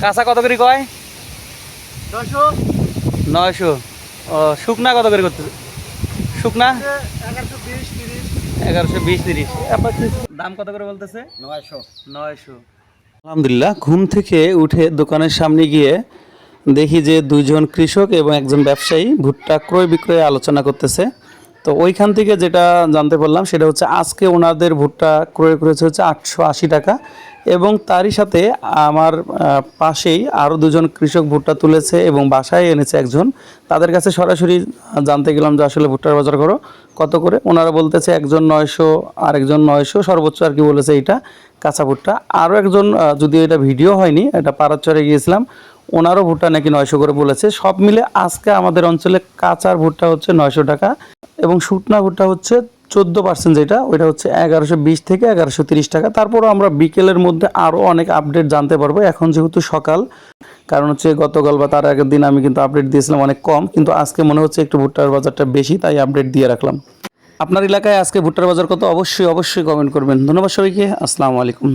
কাঁচা কত করে কয়? 900 900। ও শুকনা কত করে করতেছে? শুকনা 1120 30 1120 30। দাম কত করে বলতেছে? 900 900। আলহামদুলিল্লাহ, ঘুম থেকে উঠে দোকানের সামনে গিয়ে দেখি যে দুইজন কৃষক এবং একজন ব্যবসায়ী ভুট্টা ক্রয় বিক্রয়ে আলোচনা করতেছে। তো ওইখান থেকে যেটা জানতে পারলাম সেটা হচ্ছে আজকে ওনাদের ভুট্টা ক্রয় করেছে হচ্ছে 880 টাকা, এবং তারই সাথে আমার পাশেই আরও দুজন কৃষক ভুট্টা তুলেছে এবং বাসায় এনেছে একজন। তাদের কাছে সরাসরি জানতে গেলাম যে আসলে ভুট্টার বাজার কত করে। ওনারা বলতেছে একজন 900 আর একজন 900 সর্বোচ্চ আর কি বলেছে এইটা কাঁচা ভুট্টা। আরও একজন, যদিও এটা ভিডিও হয়নি, এটা পারাচরে গিয়েছিলাম, ওনারও ভুট্টা নাকি 900 করে বলেছে। সব মিলে আজকে আমাদের অঞ্চলে কাঁচার ভুট্টা হচ্ছে 900 টাকা এবং শুকনা ভুট্টা হচ্ছে 14%, যেটা ওইটা হচ্ছে 1120 থেকে 1130 টাকা। তারপরও আমরা বিকেলের মধ্যে আরও অনেক আপডেট জানতে পারবো। এখন যেহেতু সকাল, কারণ হচ্ছে গতকাল বা তার আগের দিন আমি কিন্তু আপডেট দিয়েছিলাম অনেক কম, কিন্তু আজকে মনে হচ্ছে একটু ভুট্টার বাজারটা বেশি, তাই আপডেট দিয়ে রাখলাম। আপনার এলাকায় আজকে ভুট্টার বাজার কত? অবশ্যই কমেন্ট করবেন। ধন্যবাদ সবাইকে। আসসালামু আলাইকুম।